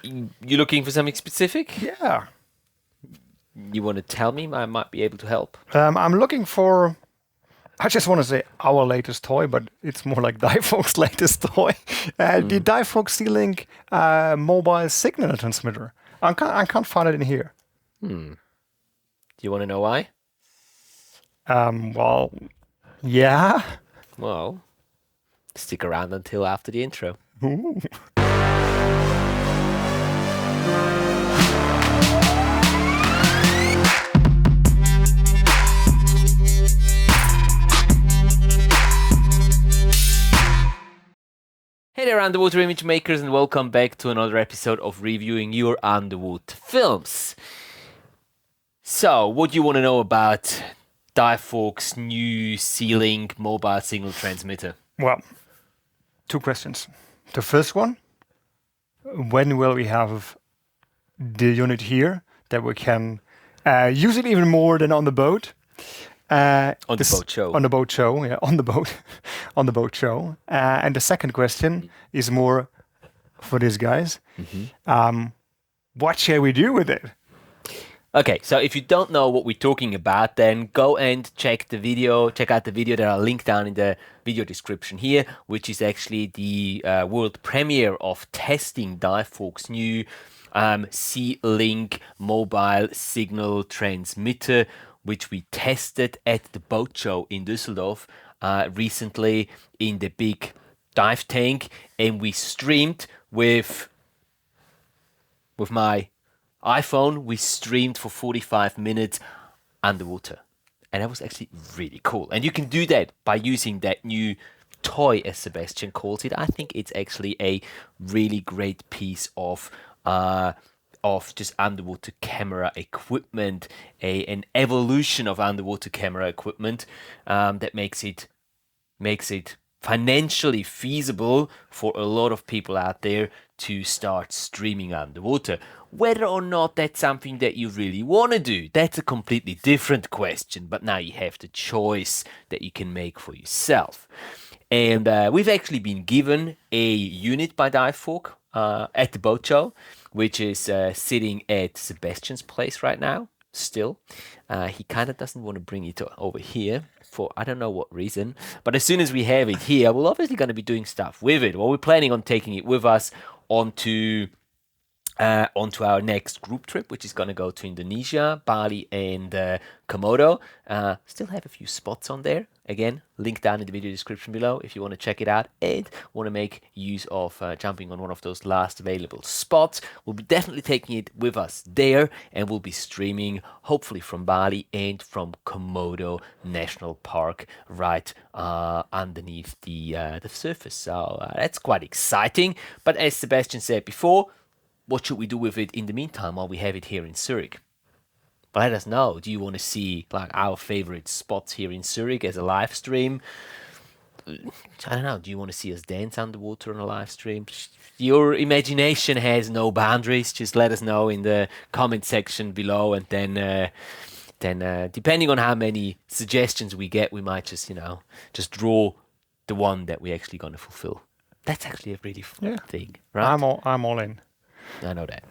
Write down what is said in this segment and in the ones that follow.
You looking for something specific? Yeah. You want to tell me? I might be able to help. I'm looking for, I just want to say our latest toy, but it's more like Difox's latest toy. The Difox C-Link mobile signal transmitter. I can't find it in here. Do you want to know why? Well, yeah. Well, stick around until after the intro. Ooh. Hey there, underwater image makers, and welcome back to another episode of reviewing your underwater films. So, what do you want to know about Difox's new C-Link mobile signal transmitter? Well, two questions. The first one, when will we have the unit here that we can use it even more than on the boat? On the boat show. On the boat show, yeah, on the boat, on the boat show. And the second question is more for these guys. What shall we do with it? Okay, so if you don't know what we're talking about, then go and check out the video that I'll link down in the video description here, which is actually the world premiere of testing Difox's new C-Link mobile signal transmitter, which we tested at the boat show in Düsseldorf recently in the big dive tank, and we streamed with my iPhone. We streamed for 45 minutes underwater, and that was actually really cool. And you can do that by using that new toy, as Sebastian calls it. I think it's actually a really great piece of just underwater camera equipment, an evolution of underwater camera equipment that makes it financially feasible for a lot of people out there to start streaming underwater. Whether or not that's something that you really want to do, that's a completely different question, but now you have the choice that you can make for yourself. And we've actually been given a unit by Difox at the boat show, which is sitting at Sebastian's place right now, still. He kind of doesn't want to bring it over here for I don't know what reason. But as soon as we have it here, we're obviously going to be doing stuff with it. Well, we're planning on taking it with us onto our next group trip, which is going to go to Indonesia, Bali, and Komodo. Still have a few spots on there. Again, link down in the video description below if you want to check it out and want to make use of jumping on one of those last available spots. We'll be definitely taking it with us there, and we'll be streaming hopefully from Bali and from Komodo National Park right underneath the surface. So that's quite exciting. But as Sebastian said before, what should we do with it in the meantime while we have it here in Zurich? But let us know. Do you want to see like our favorite spots here in Zurich as a live stream? I don't know. Do you want to see us dance underwater on a live stream? Your imagination has no boundaries. Just let us know in the comment section below, and then depending on how many suggestions we get, we might just draw the one that we're actually going to fulfill. That's actually a really fun thing, right? I'm all in. I know that.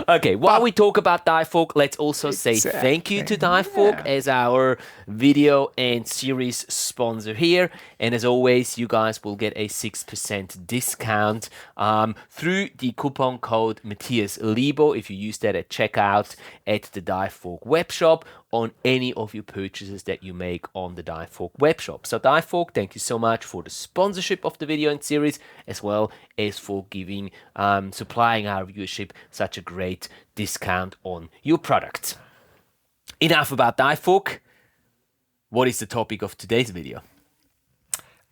Okay, while we talk about Difox, let's also say thank you to Difox as our video and series sponsor here. And as always, you guys will get a 6% discount through the coupon code Matthias Lebo if you use that at checkout at the Difox webshop on any of your purchases that you make on the Difox webshop. So Difox, thank you so much for the sponsorship of the video and series, as well as for giving, supplying our viewership such a great discount on your product. Enough about Difox. What is the topic of today's video?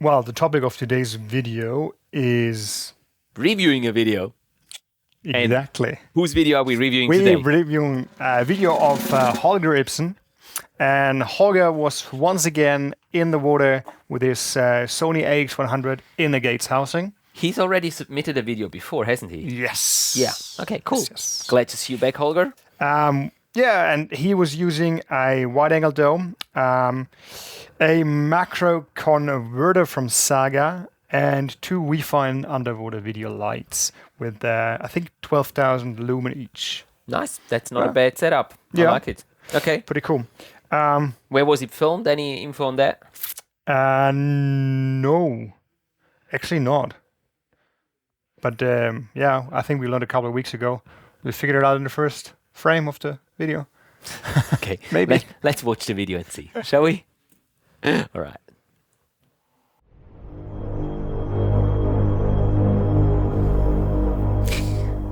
Well, the topic of today's video is reviewing a video. Exactly. And whose video are we reviewing today? We're reviewing a video of Holger Ipsen. And Holger was once again in the water with his Sony AX100 in the Gates housing. He's already submitted a video before, hasn't he? Yes. Yeah. Okay, cool. Yes. Glad to see you back, Holger. Yeah, and he was using a wide-angle dome, a macro converter from Saga, and 2 we-fine underwater video lights with, I think, 12,000 lumen each. Nice. That's not a bad setup. Yeah. I like it. Okay. Pretty cool. Where was it filmed? Any info on that? No, actually not. But yeah, I think we learned a couple of weeks ago. We figured it out in the first frame of the video. Okay. Maybe. Let's watch the video and see. Shall we? All right.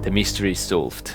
The mystery is solved.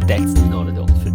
That's not a dolphin.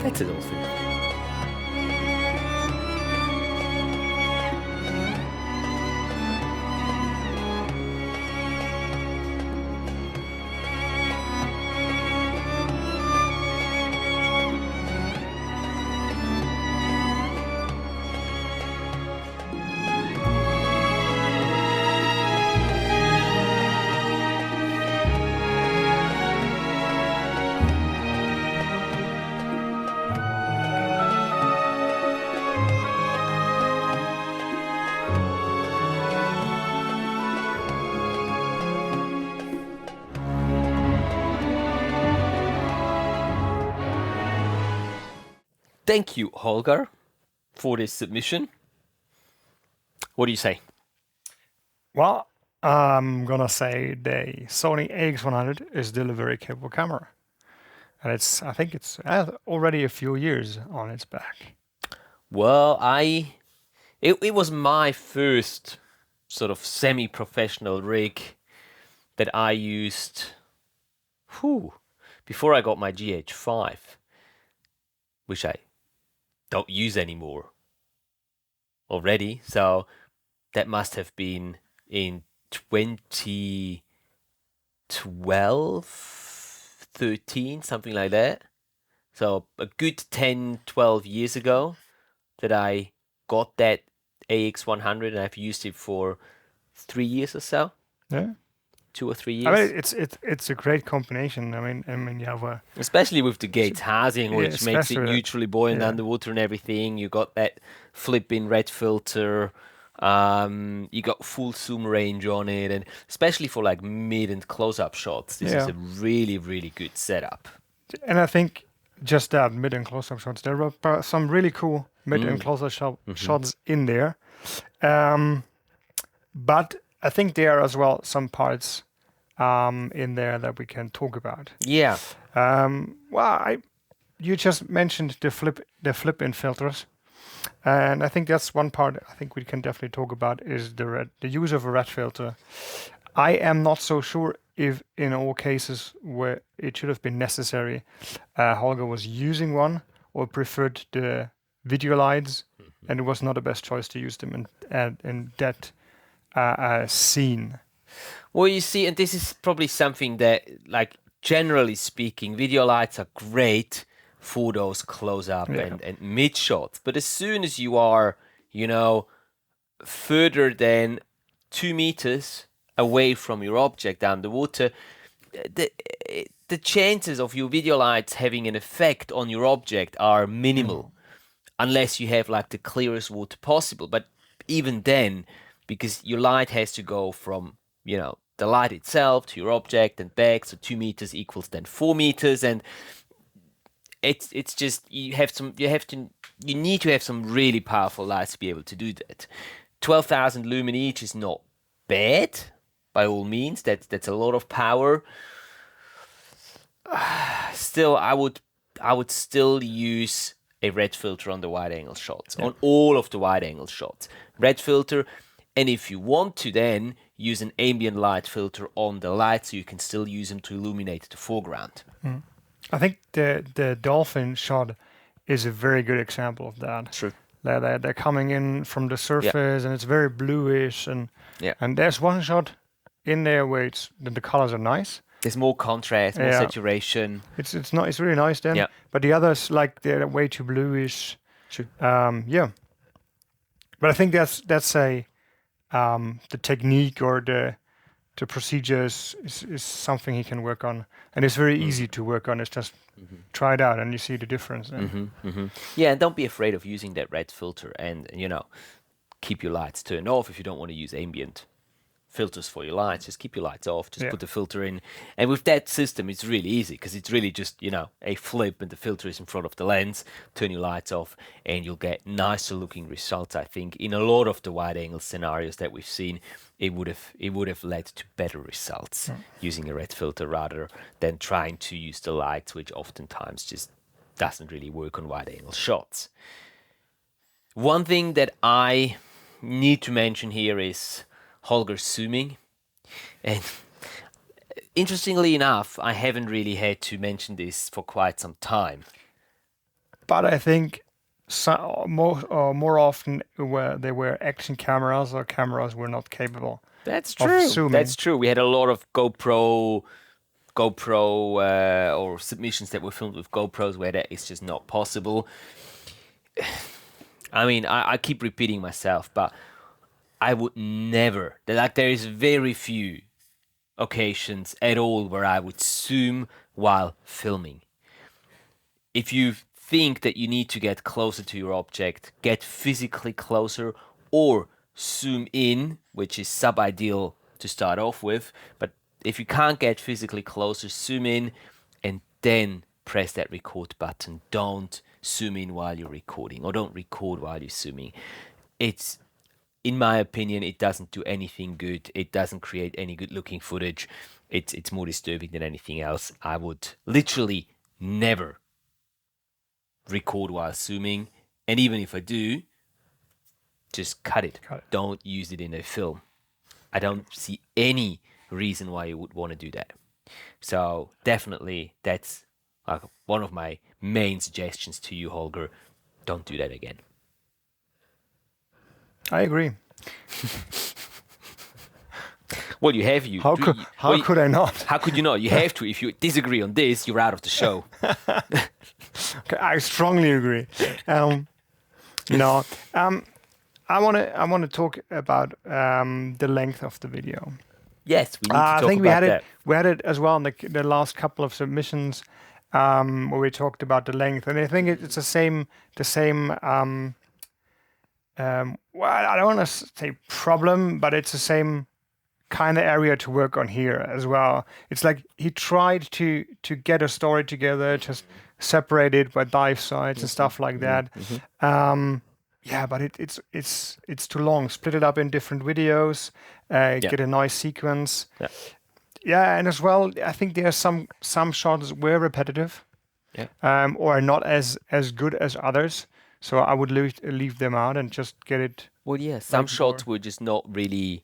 That's a dolphin. Thank you, Holger, for this submission. What do you say? Well, I'm gonna say the Sony AX100 is still a very capable camera, and I think it's already a few years on its back. Well, it was my first sort of semi-professional rig that I used before I got my GH5, which I don't use anymore already. So that must have been in 2012, 13, something like that. So a good 10, 12 years ago that I got that AX100, and I've used it for 3 years or so. Yeah. 2 or 3 years. I mean, it's a great combination. I mean, you have especially with the Gates housing, which makes it especially neutrally buoyant underwater and everything. You got that flip-in red filter. You got full zoom range on it, and especially for like mid and close-up shots, this is a really, really good setup. And I think just that mid and close-up shots, there were some really cool mid and close-up shots in there. But I think there are as well some parts in there that we can talk about. Yeah. Well, you just mentioned the flip-in filters, and I think that's one part I think we can definitely talk about is the use of a red filter. I am not so sure if in all cases where it should have been necessary, Holger was using one or preferred the video lights, and it was not the best choice to use them in that scene. Well, you see, and this is probably something that, like, generally speaking, video lights are great for those close-up and mid shots. But as soon as you are, further than 2 meters away from your object underwater, the chances of your video lights having an effect on your object are minimal, unless you have like the clearest water possible. But even then, because your light has to go from, you know, the light itself to your object and back, so 2 meters equals then 4 meters, and it's just you need to have some really powerful lights to be able to do that. 12,000 lumen each is not bad, by all means. That's a lot of power. Still, I would still use a red filter on the wide angle shots, on all of the wide angle shots. Red filter, and if you want to, then use an ambient light filter on the light, so you can still use them to illuminate the foreground. I think the dolphin shot is a very good example of that. True. They're coming in from the surface, and it's very bluish, and there's one shot in there where the colors are nice. There's more contrast, more saturation. It's not. It's really nice then. Yeah. But the others, like, they're way too bluish. True. Yeah. But I think that's the technique or the procedures is something he can work on, and it's very easy to work on. It's just try it out, and you see the difference. Yeah, and don't be afraid of using that red filter, and keep your lights turned off if you don't want to use ambient filters for your lights. Just keep your lights off, just put the filter in, and with that system it's really easy, because it's really just a flip and the filter is in front of the lens. Turn your lights off and you'll get nicer looking results. I think in a lot of the wide angle scenarios that we've seen, it would have led to better results using a red filter rather than trying to use the lights, which oftentimes just doesn't really work on wide angle shots. One thing that I need to mention here is Holger zooming, and interestingly enough, I haven't really had to mention this for quite some time. But I think more often where they were action cameras or cameras were not capable. That's true. Zooming. That's true. We had a lot of GoPro or submissions that were filmed with GoPros where that is just not possible. I mean, I keep repeating myself, but I would never, there is very few occasions at all where I would zoom while filming. If you think that you need to get closer to your object, get physically closer, or zoom in, which is sub-ideal to start off with. But if you can't get physically closer, zoom in and then press that record button. Don't zoom in while you're recording, or don't record while you're zooming. In my opinion, it doesn't do anything good. It doesn't create any good looking footage. It's more disturbing than anything else. I would literally never record while zooming. And even if I do, just cut it. Don't use it in a film. I don't see any reason why you would want to do that. So definitely that's one of my main suggestions to you, Holger. Don't do that again. I agree. Well, you have you. How could I not? How could you not? You have to. If you disagree on this, you're out of the show. Okay, I strongly agree. I want to talk about the length of the video. Yes, we need to talk about that. We had it as well in the last couple of submissions where we talked about the length, and I think it's the same. Well, I don't want to say problem, but it's the same kind of area to work on here as well. It's like he tried to get a story together, just separated by dive sites and stuff like that. But it's too long. Split it up in different videos, get a nice sequence. Yeah, and as well, I think there are some shots were repetitive, or not as good as others. So I would leave them out and just get it. Well, yeah, some shots were just not really,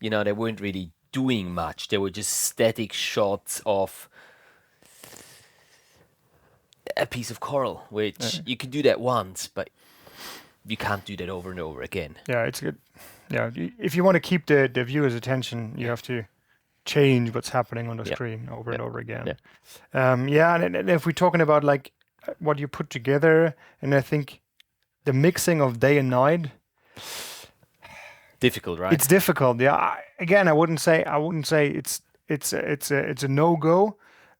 they weren't really doing much. They were just static shots of a piece of coral, which you can do that once, but you can't do that over and over again. Yeah, it's good. Yeah, if you want to keep the viewer's attention, you have to change what's happening on the screen over and over again. And if we're talking about like what you put together, and I think the mixing of day and night, difficult, right? It's difficult. Yeah. I wouldn't say it's a no-go.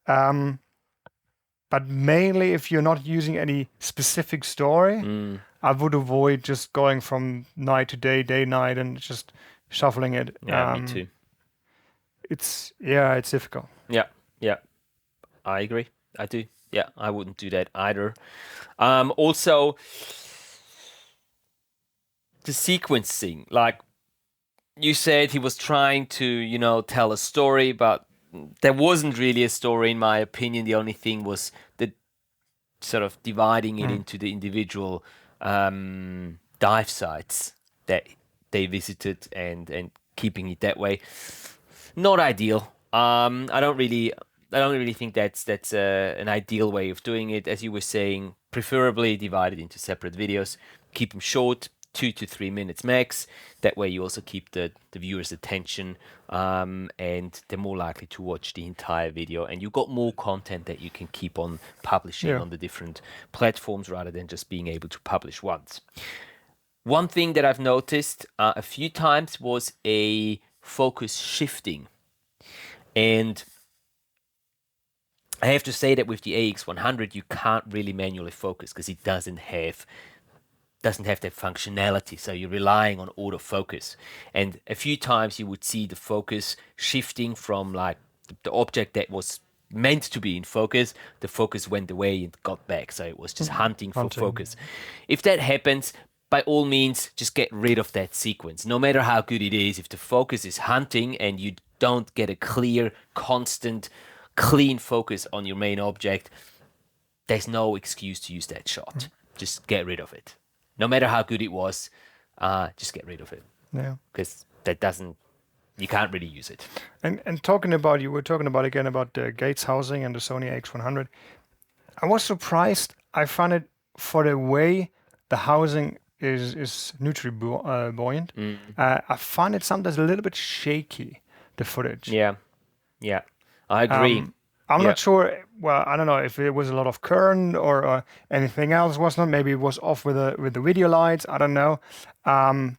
But mainly, if you're not using any specific story, I would avoid just going from night to day, day night, and just shuffling it. Yeah, me too. It's difficult. Yeah, yeah, I agree. I do. Yeah, I wouldn't do that either. Also, the sequencing, like you said, he was trying to, tell a story, but there wasn't really a story, in my opinion. The only thing was the sort of dividing it into the individual dive sites that they visited and keeping it that way. Not ideal. I don't really think that's an ideal way of doing it. As you were saying, preferably divide it into separate videos. Keep them short, 2 to 3 minutes max. That way you also keep the viewer's attention, and they're more likely to watch the entire video, and you've got more content that you can keep on publishing on the different platforms rather than just being able to publish once. One thing that I've noticed a few times was a focus shifting. And I have to say that with the AX100, you can't really manually focus because it doesn't have that functionality. So you're relying on autofocus. And a few times you would see the focus shifting from like the object that was meant to be in focus, the focus went away and got back. So it was just hunting for focus. If that happens, by all means, just get rid of that sequence. No matter how good it is, if the focus is hunting and you don't get a clear, constant, clean focus on your main object, there's no excuse to use that shot. Just get rid of it. No matter how good it was, just get rid of it. Yeah. Because you can't really use it. And you were talking about again about the Gates housing and the Sony AX100. I was surprised. I found it, for the way the housing is buoyant. I find it sometimes a little bit shaky, the footage. Yeah, I agree. I'm not sure. Well, I don't know if it was a lot of current or anything else was not. Maybe it was off with the video lights. I don't know. But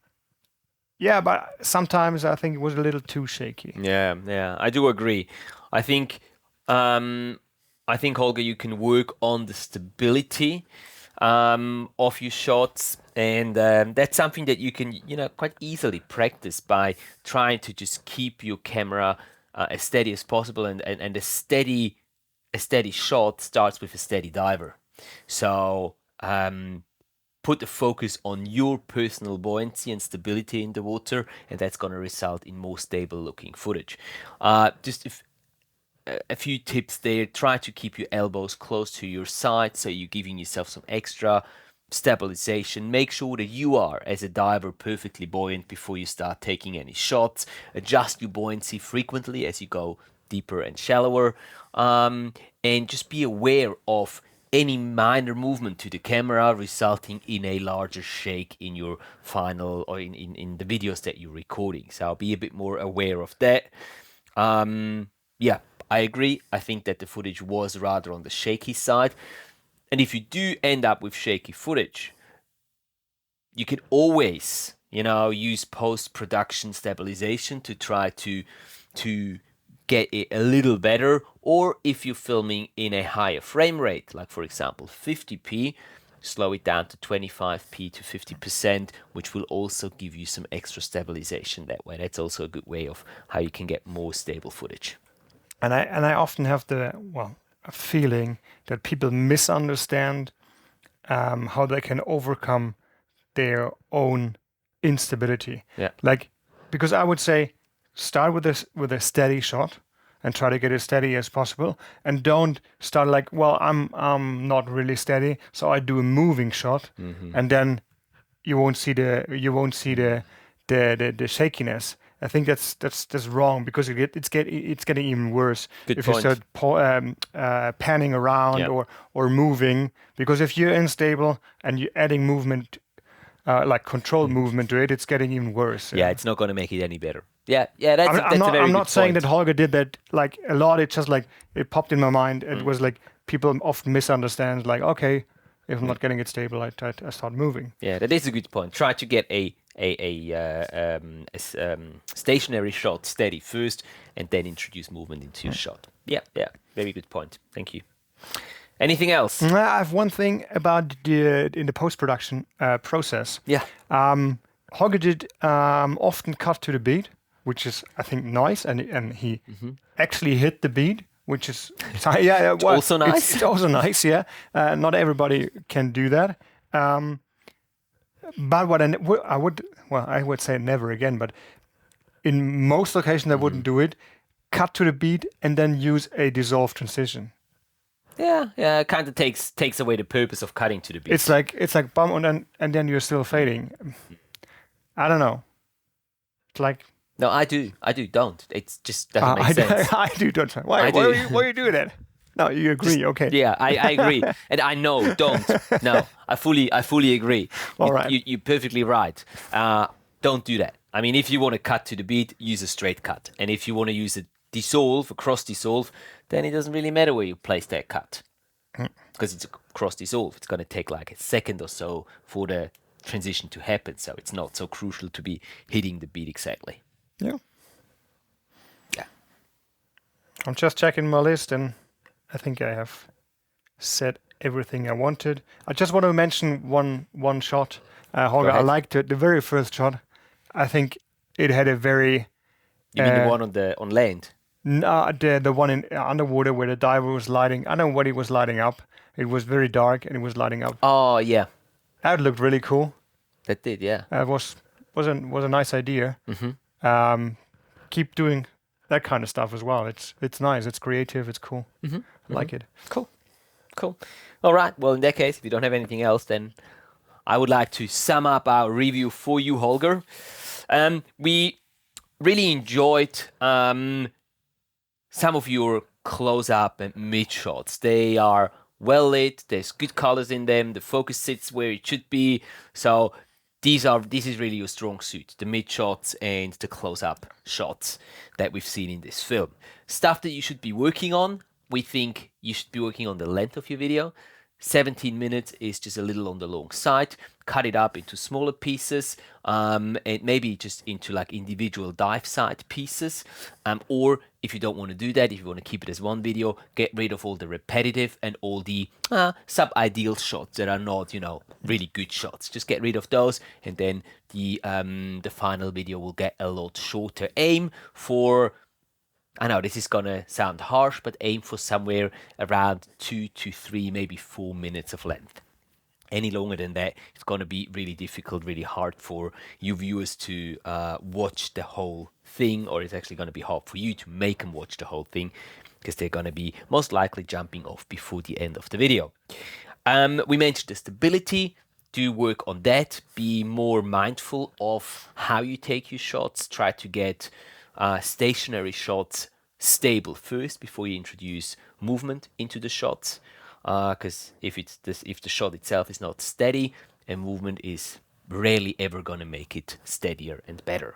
sometimes I think it was a little too shaky. Yeah, I do agree. I think Holger, you can work on the stability of your shots, and that's something that you can quite easily practice by trying to just keep your camera as steady as possible, and a steady shot starts with a steady diver. So put the focus on your personal buoyancy and stability in the water, and that's going to result in more stable looking footage. Just a few tips there. Try to keep your elbows close to your side, so you're giving yourself some extra stabilization. Make sure that you are, as a diver, perfectly buoyant before you start taking any shots. Adjust your buoyancy frequently as you go deeper and shallower, and just be aware of any minor movement to the camera resulting in a larger shake in your final, or in the videos that you're recording. So I'll be a bit more aware of that. I agree. I think that the footage was rather on the shaky side. And if you do end up with shaky footage, you can always, use post-production stabilization to try to get it a little better. Or if you're filming in a higher frame rate, like for example 50p, slow it down to 25p to 50%, which will also give you some extra stabilization that way. That's also a good way of how you can get more stable footage. And I often have a feeling that people misunderstand how they can overcome their own instability. Yeah. Like, because I would say start with a steady shot and try to get as steady as possible, and don't start like, well, I'm not really steady, so I do a moving shot, and then you won't see the shakiness. I think that's wrong, because it's getting even worse if point. you start panning around or moving, because if you're unstable and you're adding movement, like controlled movement to it, it's getting even worse. Yeah, it's not going to make it any better. That's a very good point. I'm not saying that Holger did that like a lot. It's just like it popped in my mind. It was like people often misunderstand. Like, okay, if I'm not getting it stable, I start moving. Yeah, that is a good point. Try to get a stationary shot steady first, and then introduce movement into your shot. Yeah, very good point. Thank you. Anything else? I have one thing about in the post-production process. Yeah. Holger did often cut to the beat, which is, I think, nice, and he actually hit the beat, which is well, also nice. It's also nice, yeah. Not everybody can do that. But what I would say never again. But in most occasions, I wouldn't do it. Cut to the beat and then use a dissolve transition. Yeah, it kind of takes away the purpose of cutting to the beat. It's like bum, and then you're still fading. I don't know. It's like no, I do. Don't. It just doesn't make sense. I do. Don't. Why are you doing that? No, you agree. Okay. Yeah, I agree, and I know. Don't. No, I fully agree. All right. You're perfectly right. Don't do that. I mean, if you want to cut to the beat, use a straight cut, and if you want to use a cross dissolve, then it doesn't really matter where you place that cut, because it's a cross dissolve. It's going to take like a second or so for the transition to happen, so it's not so crucial to be hitting the beat exactly. Yeah. Yeah. I'm just checking my list, and I think I have said everything I wanted. I just want to mention one shot, Holger. I liked the very first shot. I think it had a very. You mean the one on land? No, the one in underwater where the diver was lighting. I don't know what he was lighting up. It was very dark and it was lighting up. Oh yeah, that looked really cool. That did, yeah. It was a nice idea. Keep doing that kind of stuff as well. It's nice. It's creative. It's cool. I like it. Cool. All right. Well, in that case, if you don't have anything else, then I would like to sum up our review for you, Holger. We really enjoyed some of your close-up and mid shots. They are well lit. There's good colors in them. The focus sits where it should be. So this is really your strong suit, the mid shots and the close-up shots that we've seen in this film. Stuff that you should be working on. We think you should be working on the length of your video. 17 minutes is just a little on the long side. Cut it up into smaller pieces, and maybe just into like individual dive site pieces. Or if you don't want to do that, if you want to keep it as one video, get rid of all the repetitive and all the sub-ideal shots that are not, really good shots. Just get rid of those, and then the final video will get a lot shorter. Aim for, I know this is gonna sound harsh, but aim for somewhere around 2 to 3, maybe 4 minutes of length. Any longer than that, it's gonna be really difficult, really hard for you viewers to watch the whole thing, or it's actually gonna be hard for you to make them watch the whole thing, because they're gonna be most likely jumping off before the end of the video. We mentioned the stability. Do work on that. Be more mindful of how you take your shots. Try to get stationary shots stable first before you introduce movement into the shots, because if the shot itself is not steady, a movement is rarely ever going to make it steadier and better.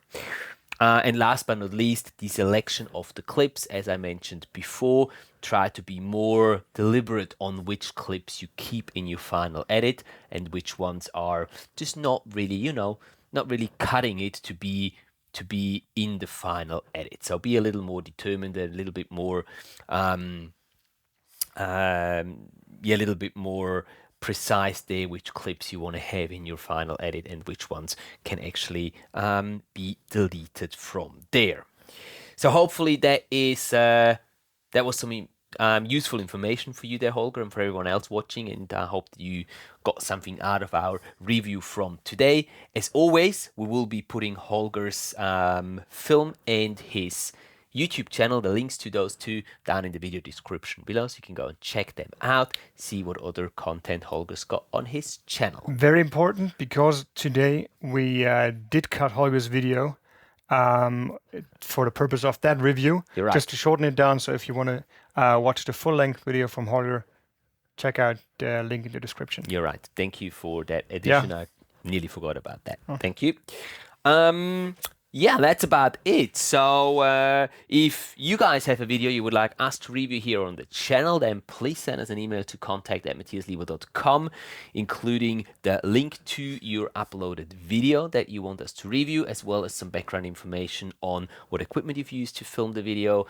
And last but not least, the selection of the clips. As I mentioned before, try to be more deliberate on which clips you keep in your final edit and which ones are just not really, not really cutting it to be in the final edit. So be a little more determined, a little bit more a little bit more precise there, which clips you want to have in your final edit and which ones can actually be deleted from there. So hopefully that was some useful information for you there, Holger, and for everyone else watching, and I hope that you got something out of our review from today. As always, we will be putting Holger's film and his YouTube channel, the links to those two, down in the video description below, so you can go and check them out, see what other content Holger's got on his channel. Very important, because today we did cut Holger's video for the purpose of that review. You're right. Just to shorten it down, so if you want to watch the full-length video from Holger, check out the link in the description. You're right. Thank you for that addition. Yeah. I nearly forgot about that. Thank you. Yeah, that's about it. So if you guys have a video you would like us to review here on the channel, then please send us an email to contact@matthiaslebo.com, including the link to your uploaded video that you want us to review, as well as some background information on what equipment you've used to film the video,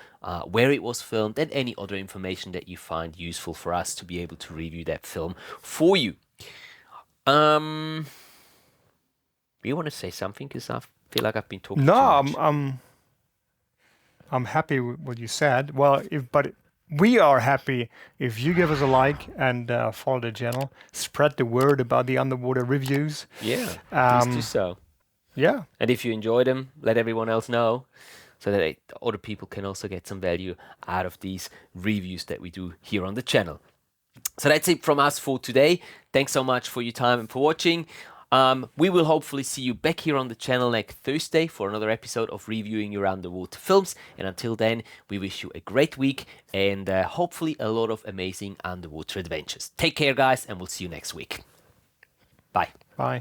where it was filmed, and any other information that you find useful for us to be able to review that film for you. You want to say something? Because I feel like I've been talking too much. I'm happy with what you said. Well, but we are happy if you give us a like and follow the channel, spread the word about the underwater reviews. Yeah, please do so. Yeah. And if you enjoy them, let everyone else know so that other people can also get some value out of these reviews that we do here on the channel. So that's it from us for today. Thanks so much for your time and for watching. We will hopefully see you back here on the channel next Thursday for another episode of reviewing your underwater films. And until then, we wish you a great week and hopefully a lot of amazing underwater adventures. Take care, guys, and we'll see you next week. Bye. Bye.